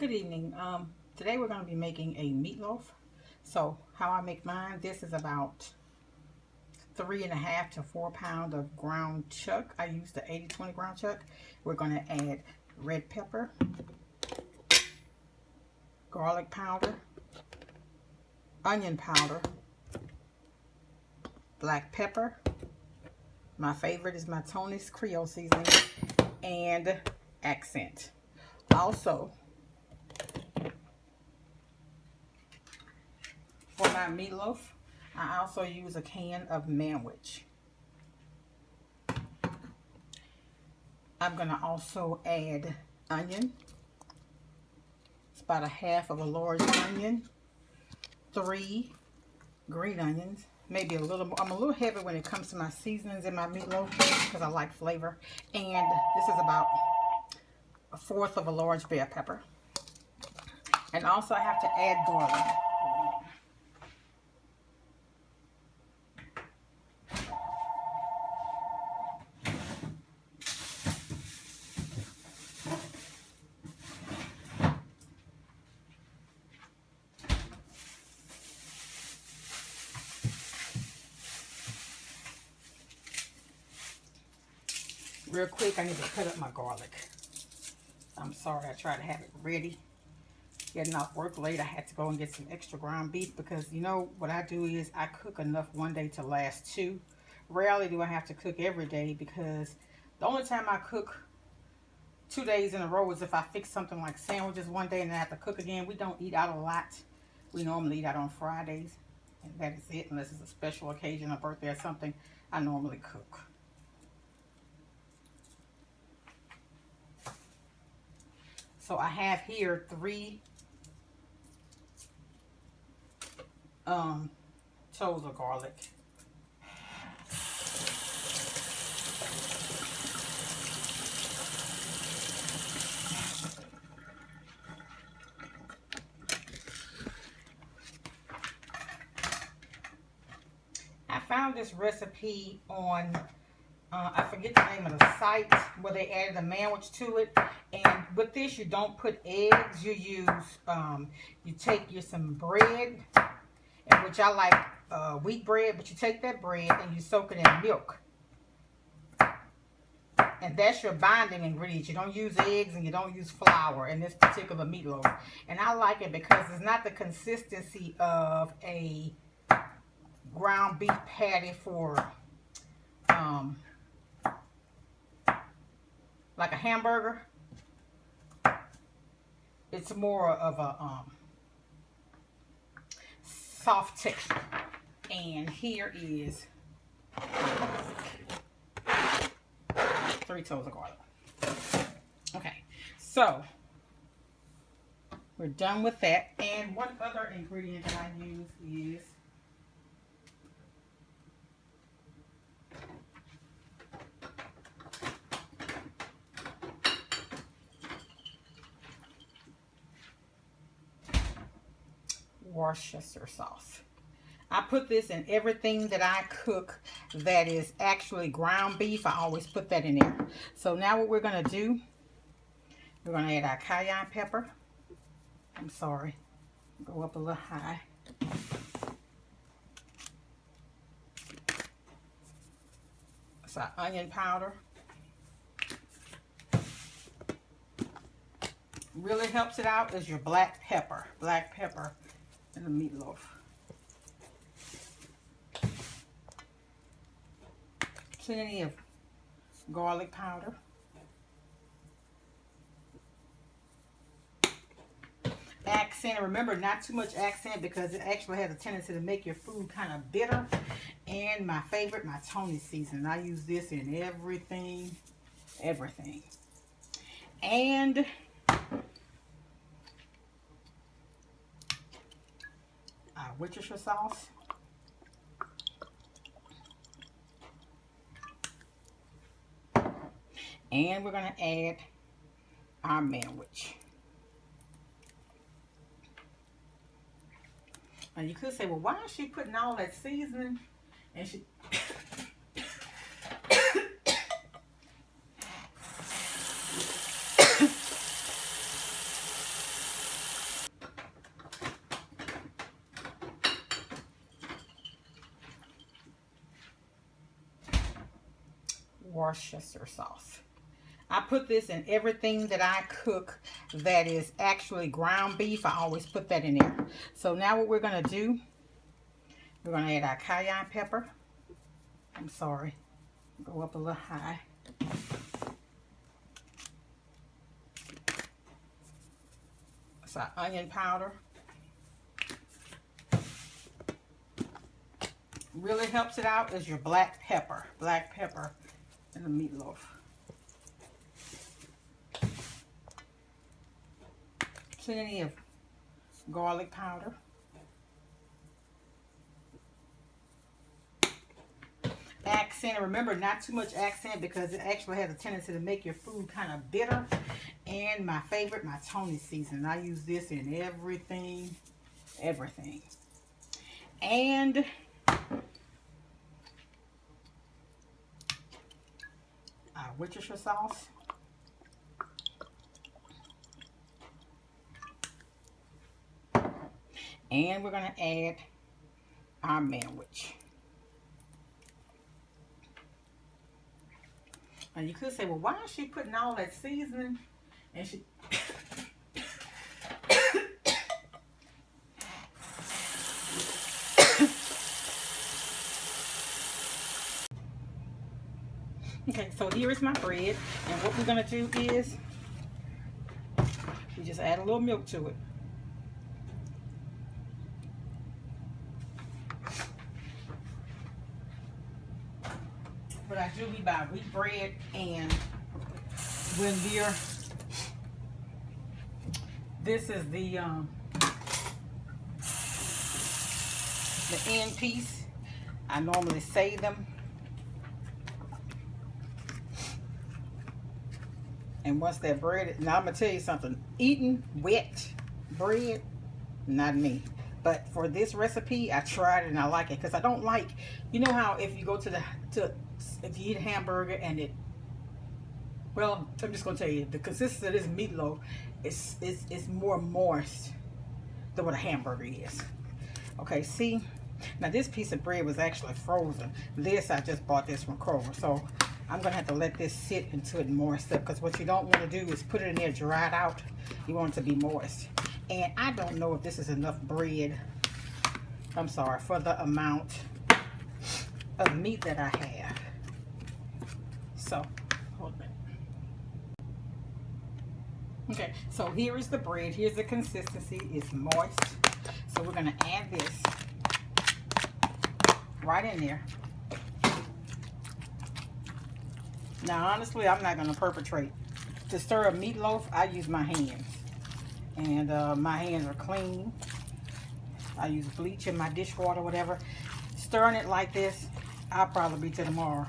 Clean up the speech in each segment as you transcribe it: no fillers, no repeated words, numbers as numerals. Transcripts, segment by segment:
Good evening. Today we're going to be making a meatloaf. So how I make mine, this is about 3.5 to 4 pounds of ground chuck. I use the 80/20 ground chuck. We're going to add red pepper, garlic powder, onion powder, black pepper. My favorite is my Tony's Creole seasoning and accent. Also, for my meatloaf, I also use a can of Manwich. I'm going to also add onion. It's about a half of a large onion, 3 green onions, maybe a little more. I'm a little heavy when it comes to my seasonings in my meatloaf because I like flavor. And this is about 1/4 of a large bell pepper. And also I have to add garlic. Real quick, I need to cut up my garlic. I'm sorry, I tried to have it ready. Getting off work late, I had to go and get some extra ground beef because, you know, what I do is I cook enough one day to last 2. Rarely do I have to cook every day because the only time I cook 2 days in a row is if I fix something like sandwiches one day and then I have to cook again. We don't eat out a lot. We normally eat out on Fridays, and that is it. Unless it's a special occasion, a birthday or something, I normally cook. So I have here 3 toes of garlic. I found this recipe on I forget the name of the site where they added a Manwich to it. And with this, you don't put eggs. You use, you take some bread, and which I like wheat bread, but you take that bread and you soak it in milk. And that's your binding ingredient. You don't use eggs and you don't use flour in this particular meatloaf. And I like it because it's not the consistency of a ground beef patty for like a hamburger. It's more of a soft texture. And here is 3 toes of garlic. Okay, so we're done with that. And one other ingredient that I use is Worcestershire sauce. I put this in everything that I cook that is actually ground beef. I always put that in there. So now what we're going to do, we're going to add our cayenne pepper. I'm sorry. Go up a little high. It's our onion powder. Really helps it out is your black pepper. Black pepper in the meatloaf. Plenty of garlic powder. Accent. Remember, not too much accent because it actually has a tendency to make your food kind of bitter. And my favorite, my Tony's seasoning. I use this in everything. Everything. And our Worcestershire sauce. And we're going to add our Manwich. And you could say, well, why is she putting all that seasoning? And she Worcestershire sauce. I put this in everything that I cook that is actually ground beef. I always put that in there. So now what we're going to do, we're going to add our cayenne pepper. I'm sorry. Go up a little high. It's our onion powder. Really helps it out is your black pepper. Black pepper in the meatloaf. Plenty of garlic powder. Accent, remember not too much accent because it actually has a tendency to make your food kind of bitter. And my favorite, my Shoney seasoning. I use this in everything. And our Worcestershire sauce. And we're going to add our Manwich. And you could say, well, why is she putting all that seasoning? And she... Okay, so here is my bread. And what we're going to do is, we just add a little milk to it. But I do, we buy wheat bread, and when we're, this is the end piece. I normally save them. And once that bread, now I'm gonna tell you something, eating wet bread, not me. But for this recipe, I tried it and I like it because I don't like, you know how if you go if you eat a hamburger and it, well, I'm just gonna tell you, the consistency of this meatloaf is more moist than what a hamburger is. Okay, see, now this piece of bread was actually frozen. This, I just bought this from Kroger, so I'm gonna have to let this sit until it moist up, because what you don't want to do is put it in there dried out. You want it to be moist. And I don't know if this is enough bread, I'm sorry, for the amount of meat that I have. So, hold on. Okay, so here is the bread. Here's the consistency. It's moist. So we're going to add this right in there. Now, honestly, I'm not going to perpetrate. To stir a meatloaf, I use my hands. And my hands are clean. I use bleach in my dishwater, whatever. Stirring it like this, I'll probably be till tomorrow.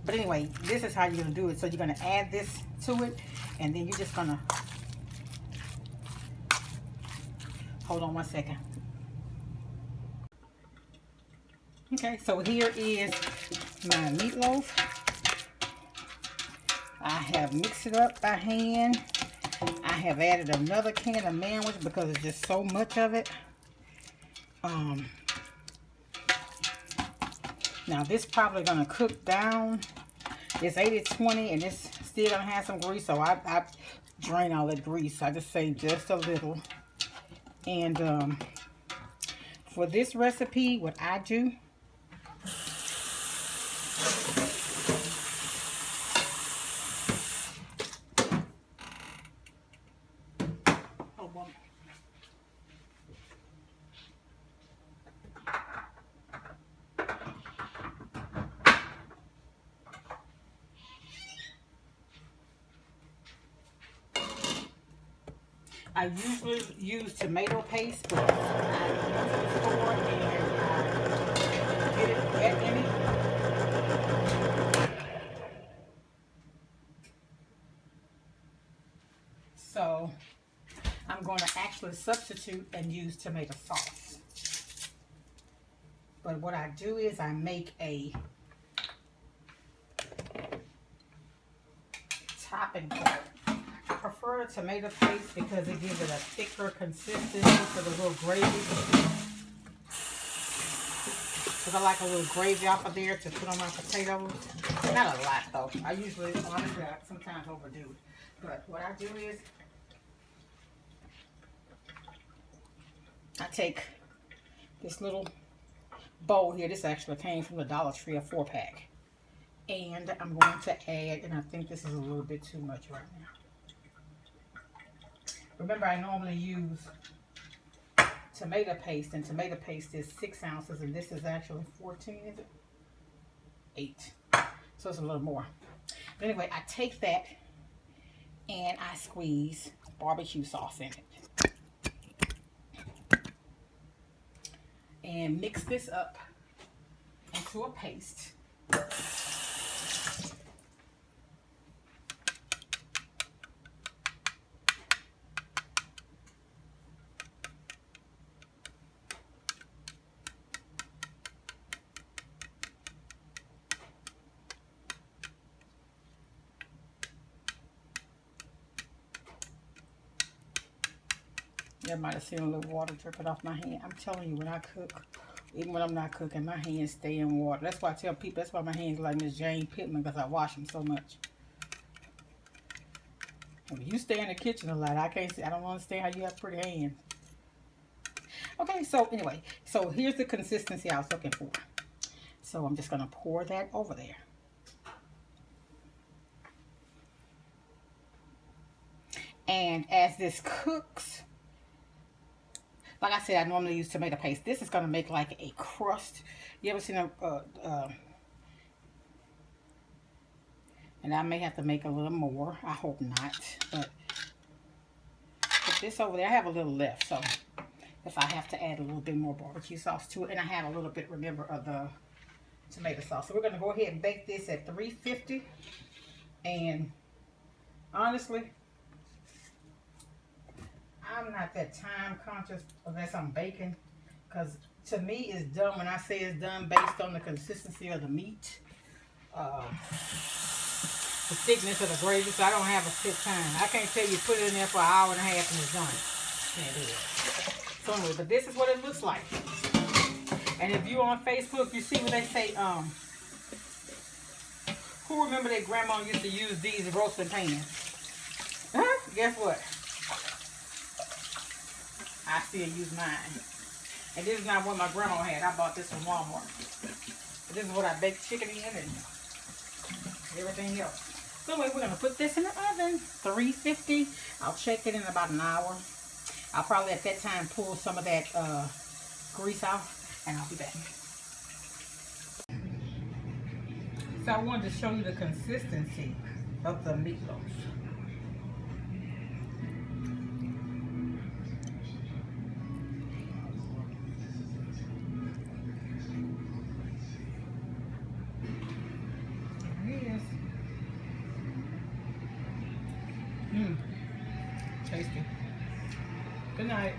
But anyway, this is how you're going to do it. So you're going to add this to it, and then you're just going to, hold on one second. Okay, so here is my meatloaf. I have mixed it up by hand. I have added another can of Manwich because it's just so much of it. Now this probably gonna cook down. It's 80-20 and it's still gonna have some grease, so I drain all that grease. I just save just a little. And for this recipe, what I do, I usually use tomato paste, but I go to the store and I get it wet in it. So I'm going to actually substitute and use tomato sauce. But what I do is I make a topping for it. I prefer the tomato paste because it gives it a thicker consistency for the little gravy. because I like a little gravy off of there to put on my potatoes. Not a lot though. I usually, honestly, I sometimes overdo it. But what I do is, I take this little bowl here. This actually came from the Dollar Tree, a 4-pack. And I'm going to add, and I think this is a little bit too much right now. Remember, I normally use tomato paste, and tomato paste is 6 ounces, and this is actually 14, is it? 8. So it's a little more. But anyway, I take that and I squeeze barbecue sauce in it. And mix this up into a paste. You might have seen a little water dripping off my hand. I'm telling you, when I cook, even when I'm not cooking, my hands stay in water. That's why I tell people, that's why my hands like Miss Jane Pittman, because I wash them so much. When you stay in the kitchen a lot, I can't see, I don't understand how you have pretty hands. Okay, so anyway, so here's the consistency I was looking for. So I'm just going to pour that over there. And as this cooks, like I said, I normally use tomato paste. This is going to make like a crust. You ever seen and I may have to make a little more. I hope not. But put this over there. I have a little left. So if I have to add a little bit more barbecue sauce to it. And I have a little bit, remember, of the tomato sauce. So we're going to go ahead and bake this at 350. And honestly, I'm not that time conscious unless I'm baking, because to me it's done when I say it's done based on the consistency of the meat, the thickness of the gravy. So I don't have a set time. I can't tell you put it in there for an hour and a half and it's done. Can't do it. So anyway, but this is what it looks like. And if you're on Facebook, you see what they say. Who remember that grandma used to use these roasting pans? Huh? Guess what? I still use mine. And this is not what my grandma had. I bought this from Walmart. But this is what I baked chicken in and everything else. So anyway, we're going to put this in the oven. 350. I'll check it in about an hour. I'll probably at that time pull some of that grease off. And I'll be back. So I wanted to show you the consistency of the meatloaf. Tasty. Good night.